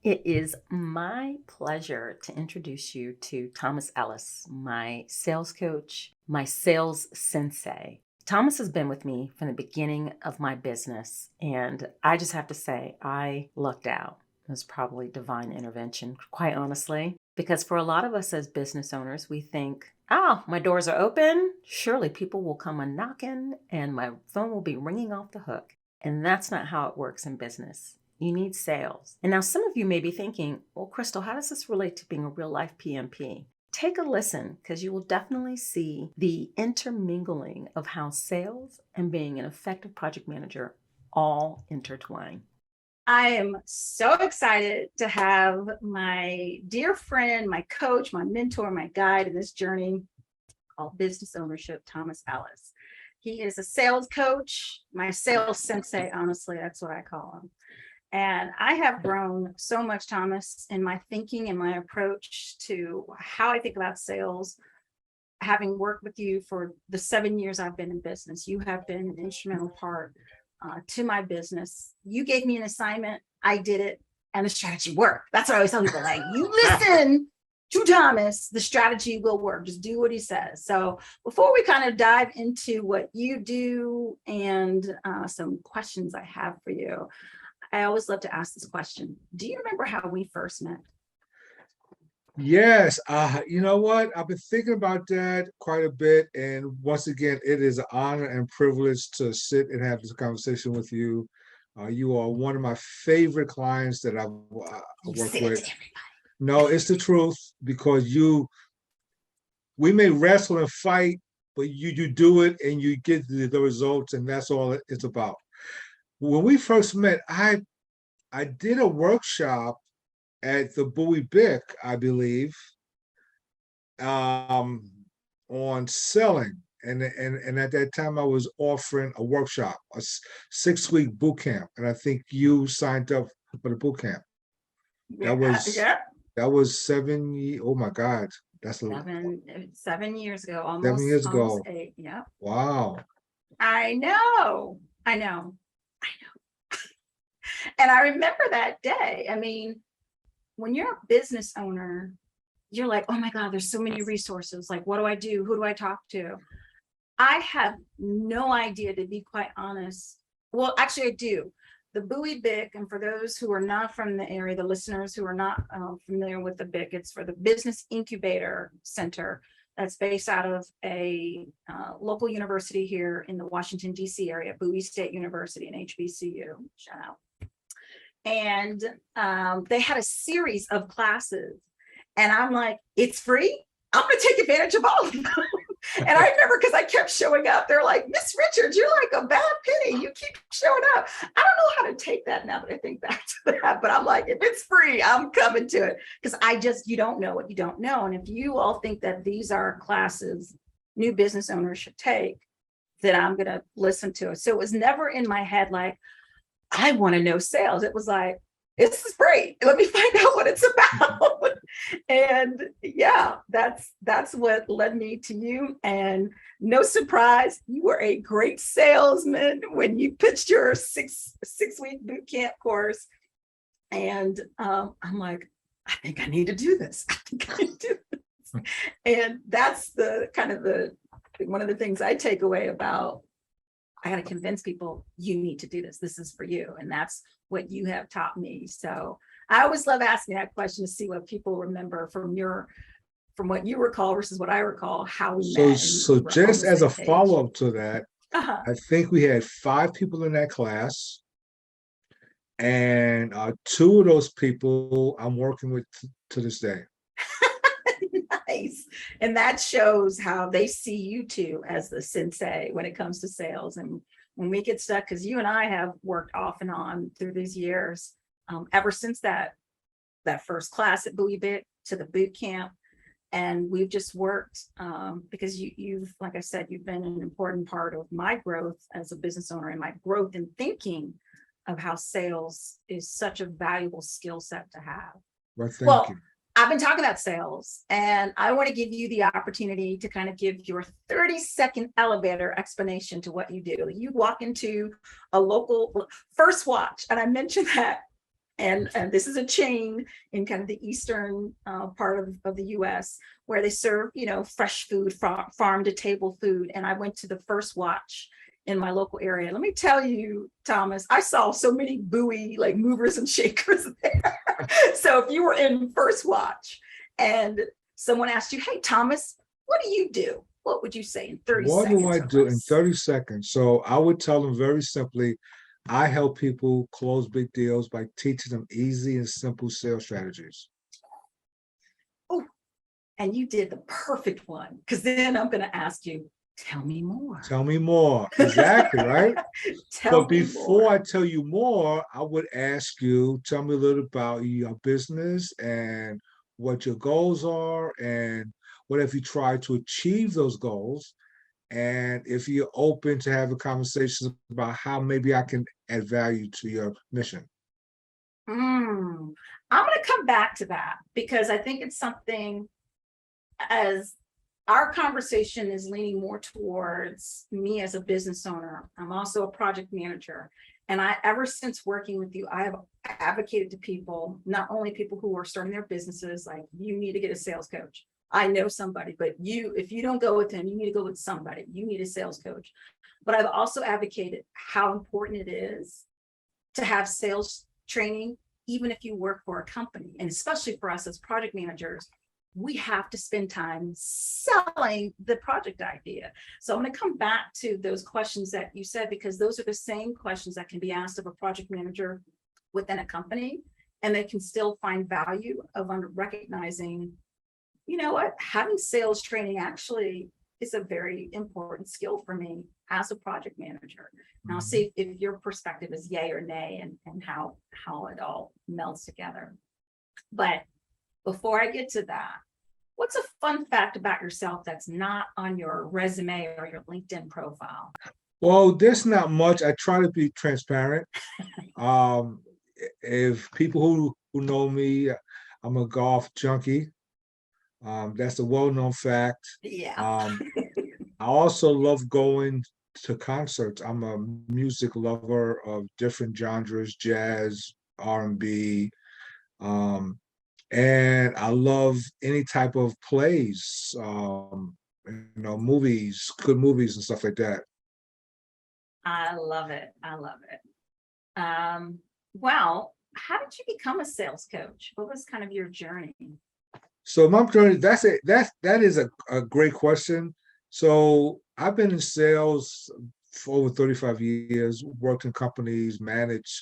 It is my pleasure to introduce you to Thomas Ellis, my sales coach, my sales sensei. Thomas has been with me from the beginning of my business, and I just have to say, I lucked out. It was probably divine intervention, quite honestly, because for a lot of us as business owners, we think, oh, my doors are open. Surely people will come a knocking and my phone will be ringing off the hook. And that's not how it works in business. You need sales. And now some of you may be thinking, well, Crystal, how does this relate to being a real life PMP? Take a listen because you will definitely see the intermingling of how sales and being an effective project manager all intertwine. I am so excited to have my dear friend, my coach, my mentor, my guide in this journey called business ownership, Thomas Ellis. He is a sales coach, my sales sensei, honestly, that's what I call him. And I have grown so much, Thomas, in my thinking and my approach to how I think about sales. Having worked with you for the 7 years I've been in business, you have been an instrumental part to my business. You gave me an assignment, I did it, and the strategy worked. That's what I always tell people, like, you listen to Thomas, the strategy will work. Just do what he says. So before we kind of dive into what you do and some questions I have for you, I always love to ask this question. Do you remember how we first met? Yes, you know what? I've been thinking about that quite a bit. And once again, it is an honor and privilege to sit and have this conversation with you. You are one of my favorite clients that I've You worked say it with. to everybody. No, it's the truth because we may wrestle and fight, but you do it and you get the results, and that's all it's about. When we first met, I did a workshop at the Bowie Bick, I believe, um, on selling. And at that time, I was offering a workshop, a 6 week boot camp, and I think you signed up for the boot camp. That was Yeah. that was 7 years. Oh my God, that's 7 years ago, 7 years almost ago. 8. Yeah. Wow. I know. I know. I know. And I remember that day. I mean, when you're a business owner, you're like, oh my God, there's so many resources. Like, what do I do? Who do I talk to? I have no idea, to be quite honest. Well, actually, I do. The Bowie BIC, and for those who are not from the area, the listeners who are not familiar with the BIC, it's for the Business Incubator Center that's based out of a local university here in the Washington, D.C. area, Bowie State University and HBCU. Shout out. And they had a series of classes. And I'm like, it's free. I'm going to take advantage of all of them. And I remember because I kept showing up, they're like, Miss Richards, you're like a bad penny. You keep showing up. I don't know how to take that now that I think back to that, but I'm like, if it's free, I'm coming to it because you don't know what you don't know. And if you all think that these are classes new business owners should take, then I'm going to listen to it. So it was never in my head like, I want to know sales. It was like, this is great. Let me find out what it's about. And yeah, that's what led me to you. And no surprise, you were a great salesman when you pitched your six-week boot camp course. And I'm like, I think I need to do this. I think I need to do this. And that's the kind of one of the things I take away about I got to convince people you need to do this. This is for you. And that's what you have taught me. So I always love asking that question to see what people remember from what you recall versus what I recall, how we So met. so just as a follow-up to that, Uh-huh. I think we had 5 people in that class, and 2 of those people I'm working with to this day. Nice. And that shows how they see you two as the sensei when it comes to sales. And when we get stuck, because you and I have worked off and on through these years, ever since that first class at Bowie Bit to the boot camp. And we've just worked because you've, like I said, you've been an important part of my growth as a business owner and my growth in thinking of how sales is such a valuable skill set to have. Well, thank you. I've been talking about sales, and I want to give you the opportunity to kind of give your 30-second elevator explanation to what you do. You walk into a local First Watch, and I mentioned that And this is a chain in kind of the eastern part of the US where they serve, fresh food, farm to table food. And I went to the first watch in my local area. Let me tell you, Thomas, I saw so many buoy like movers and shakers there. So if you were in first watch and someone asked you, hey, Thomas, what do you do? What would you say in 30 What seconds? do I do in 30 seconds? So I would tell them very simply, I help people close big deals by teaching them easy and simple sales strategies. Oh, and you did the perfect one, because then I'm going to ask you, tell me more. Tell me more. Exactly, right? Tell But me before more. I tell you more, I would ask you, tell me a little about your business and what your goals are and what have you tried to achieve those goals. And if you're open to having conversations about how maybe I can add value to your mission. I'm going to come back to that because I think it's something, as our conversation is leaning more towards me as a business owner. I'm also a project manager. And ever since working with you, I have advocated to people, not only people who are starting their businesses, like you need to get a sales coach. I know somebody, but if you don't go with him, you need to go with somebody. You need a sales coach. But I've also advocated how important it is to have sales training, even if you work for a company. And especially for us as project managers, we have to spend time selling the project idea. So I'm going to come back to those questions that you said, because those are the same questions that can be asked of a project manager within a company, and they can still find value of recognizing, you know what, having sales training actually is a very important skill for me as a project manager. And I'll see if your perspective is yay or nay, and how it all melds together. But before I get to that, what's a fun fact about yourself that's not on your resume or your LinkedIn profile? Well, there's not much. I try to be transparent. If people who know me, I'm a golf junkie. That's a well-known fact. Yeah. I also love going to concerts. I'm a music lover of different genres, jazz, R&B, and I love any type of plays, movies, good movies and stuff like that. I love it. I love it. Well, how did you become a sales coach? What was kind of your journey? So my journey, that is a great question. So I've been in sales for over 35 years, worked in companies, managed,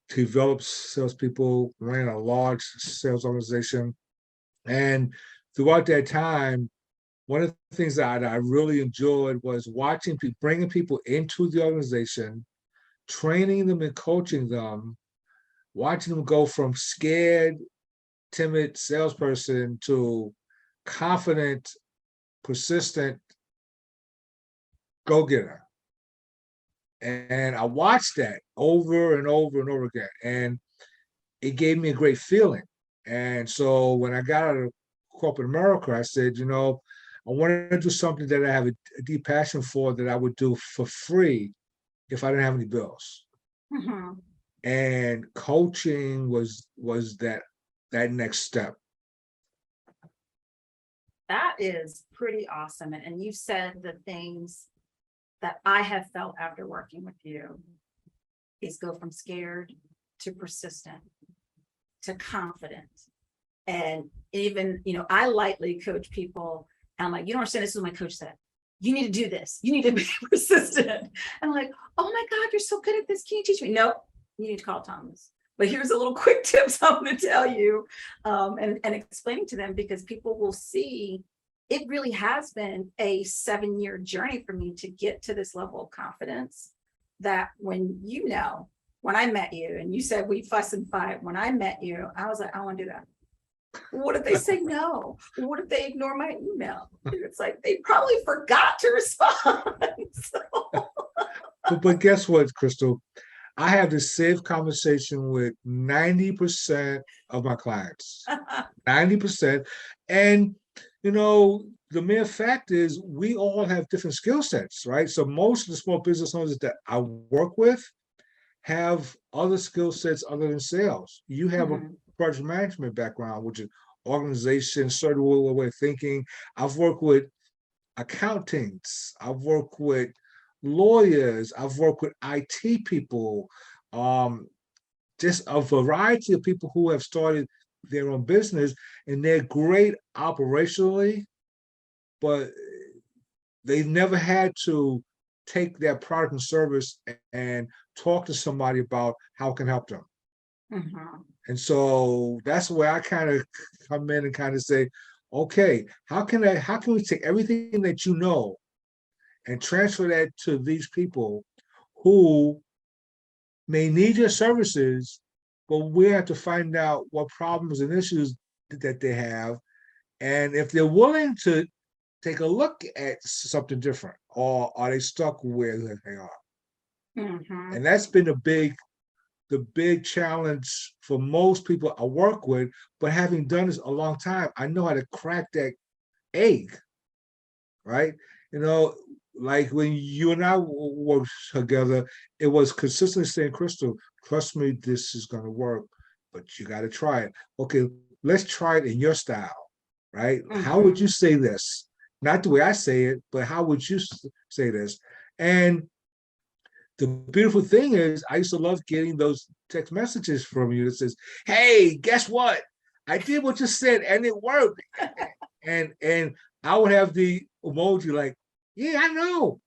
developed salespeople, ran a large sales organization. And throughout that time, one of the things that I really enjoyed was watching people, bringing people into the organization, training them and coaching them, watching them go from scared, timid salesperson to confident, persistent go-getter. And I watched that over and over and over again. And it gave me a great feeling. And so when I got out of corporate America, I said, I want to do something that I have a deep passion for, that I would do for free if I didn't have any bills. Mm-hmm. And coaching was that next step. That is pretty awesome. And you said the things that I have felt after working with you is go from scared to persistent to confident. And even, I lightly coach people. And I'm like, you don't understand, this is what my coach said. You need to do this. You need to be persistent. And I'm like, oh my God, you're so good at this. Can you teach me? No, you need to call Thomas. But here's a little quick tips I'm going to tell you, and explaining to them, because people will see it really has been a 7-year journey for me to get to this level of confidence that when I met you and you said we fuss and fight, when I met you, I was like, I don't want to do that. What if they say no? What if they ignore my email? It's like they probably forgot to respond. But guess what, Crystal? I have the same conversation with 90% of my clients. 90%. And the mere fact is we all have different skill sets, right? So most of the small business owners that I work with, have other skill sets other than sales. You have a Mhm. project management background, which is organization, certain way of thinking. I've worked with accountants, I've worked with lawyers, I've worked with IT people, um, just a variety of people who have started their own business, and they're great operationally, but they've never had to take their product and service and talk to somebody about how it can help them. Mhm. And so that's where I kind of come in and kind of say, okay, how can we take everything that you know and transfer that to these people who may need your services, but we have to find out what problems and issues that they have. And if they're willing to take a look at something different, or are they stuck where they are? Mhm. And that's been the big challenge for most people I work with. But having done this a long time, I know how to crack that egg, right? You know, like when you and I worked together, it was consistently saying, Crystal, trust me, this is going to work, but you got to try it. Okay, let's try it in your style, right? How would you Mhm. say this? Not the way I say it, but how would you say this? And the beautiful thing is, I used to love getting those text messages from you that says, "Hey, guess what? I did what you said, and it worked." And I would have the emoji like, "Yeah, I know."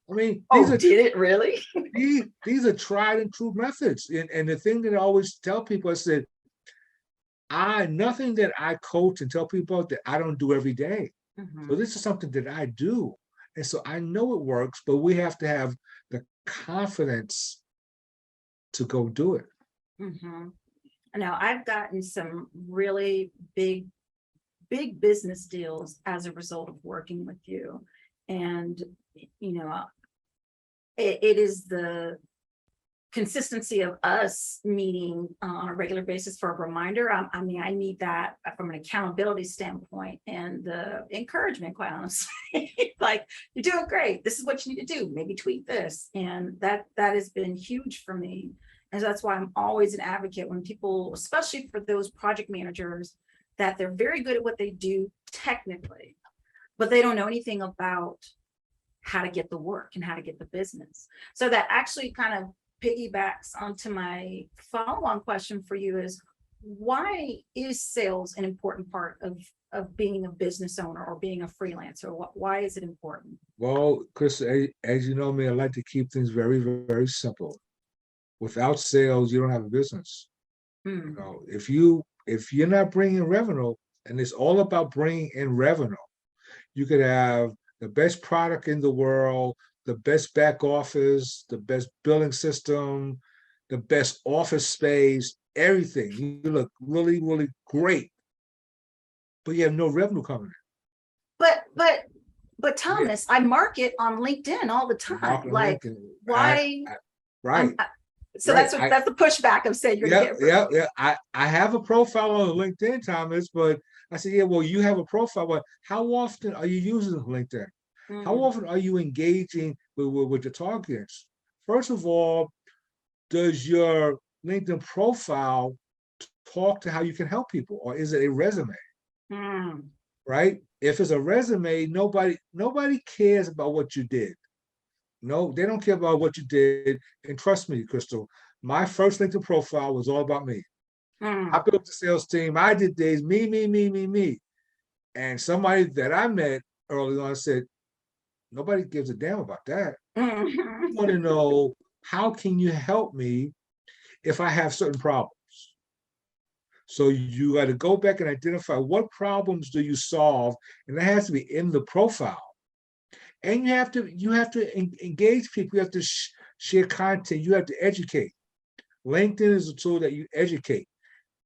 I mean, Oh, did it really? these are tried and true methods. And the thing that I always tell people, I said, I nothing that I coach and tell people that I don't do every day. So Mhm. this is something that I do. And so I know it works, but we have to have the confidence to go do it. Mhm. Now, I've gotten some really big business deals as a result of working with you. And, you know, it is the consistency of us meeting on a regular basis for a reminder. I mean, I need that from an accountability standpoint and the encouragement, quite honestly. Like, you're doing great. This is what you need to do. Maybe tweak this. And that has been huge for me. And so that's why I'm always an advocate when people, especially for those project managers, that they're very good at what they do technically, but they don't know anything about how to get the work and how to get the business. So that actually kind of piggybacks onto my follow-on question for you is, why is sales an important part of being a business owner or being a freelancer? Why is it important? Well, Chris, as you know me, I like to keep things very, very simple. Without sales, you don't have a business. You Hmm. know, if you're not bringing revenue, and it's all about bringing in revenue, you could have the best product in the world, the best back office, the best billing system, the best office space, everything. You look really, really great, but you have no revenue coming But but but in. Yeah, Thomas, I market on LinkedIn all the time. marketing Like, link and why? right, I'm so right. that's the pushback of saying you're gonna Yeah, get. yeah, yeah. I have a profile on LinkedIn, Thomas, but I said, yeah, well, you have a profile, but how often are you using LinkedIn? How Mm, often are you engaging with your targets? First of all, does your LinkedIn profile talk to how you can help people, or is it a resume? mm, Right? If it's a resume, nobody cares about what you did. No, they don't care about what you did. And trust me, Crystal, my first LinkedIn profile was all about me. I mm. built the sales team. I did days, me, me, me, me, me. And somebody that I met early on said, nobody gives a damn about that. We Mhm. want to know, how can you help me if I have certain problems? So you got to go back and identify what problems do you solve, and that has to be in the profile. And you have to engage people. You have to share content. You have to educate. LinkedIn is a tool that you educate.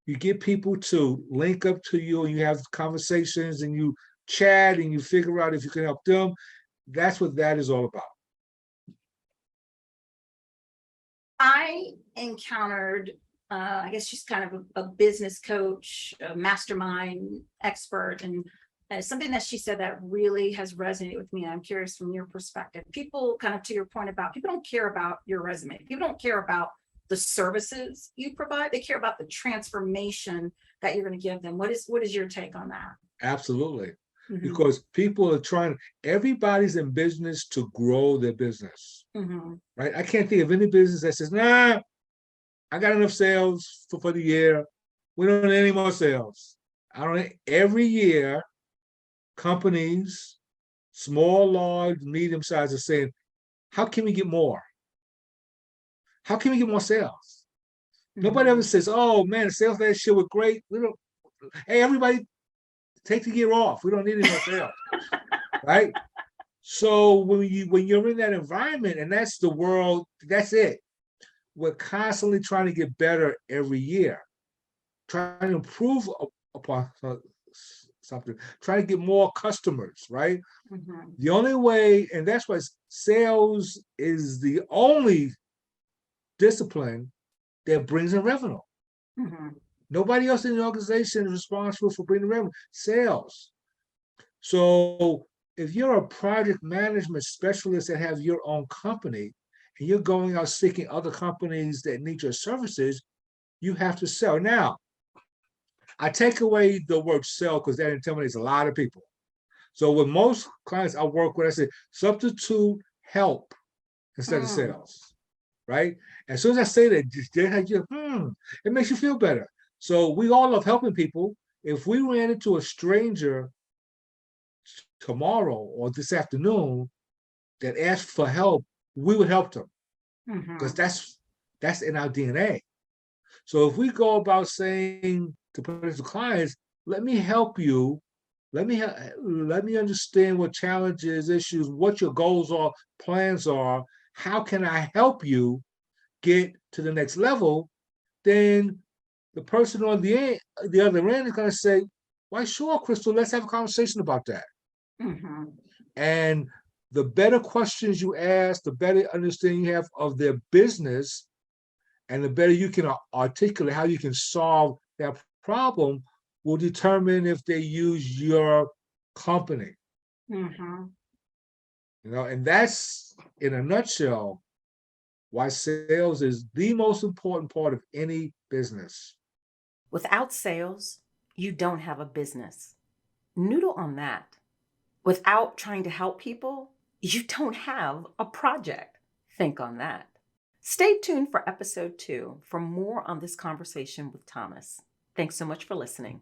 You get people to link up to you, and you have conversations, and you chat, and you figure out if you can help them. That's what that is all about. I encountered, I guess she's kind of a business coach, a mastermind expert, and And something that she said that really has resonated with me. And I'm curious from your perspective. People, kind of to your point about, people don't care about your resume. People don't care about the services you provide. They care about the transformation that you're going to give them. What is your take on that? Absolutely. Mhm. Because people are trying, everybody's in business to grow their business, Mhm. right? I can't think of any business that says, nah, I got enough sales for the year. We don't need any more sales. I don't, every year, companies, small, large, medium sized, are saying, how can we get more? How can we get more sales? Nobody ever Mhm. says, oh man, the sales last year were great. We don't, hey, everybody, take the year off. We don't need any more sales, right? So when you're in that environment, and that's the world, that's it. We're constantly trying to get better every year, trying to improve upon something, trying to get more customers, right? Mhm. The only way, and that's why sales is the only discipline that brings in revenue. Mhm. Nobody else in the organization is responsible for bringing revenue. Sales. So if you're a project management specialist that have your own company and you're going out seeking other companies that need your services, you have to sell. Now, I take away the word sell because that intimidates a lot of people. So with most clients I work with, I say substitute help instead of Mm. sales, right? As soon as I say that, they have you, it makes you feel better. So we all love helping people. If we ran into a stranger tomorrow or this afternoon that asked for help, we would help them because Mhm. that's in our DNA. So if we go about saying to potential clients, let me help you, let me understand what challenges, issues, what your goals are, plans are, how can I help you get to the next level, then the person on the other end is going to say, why sure, Crystal, let's have a conversation about that. Mhm. And the better questions you ask, the better understanding you have of their business, and the better you can articulate how you can solve that problem will determine if they use your company. Mhm. And that's in a nutshell why sales is the most important part of any business. Without sales, you don't have a business. Noodle on that. Without trying to help people, you don't have a project. Think on that. Stay tuned for episode 2 for more on this conversation with Thomas. Thanks so much for listening.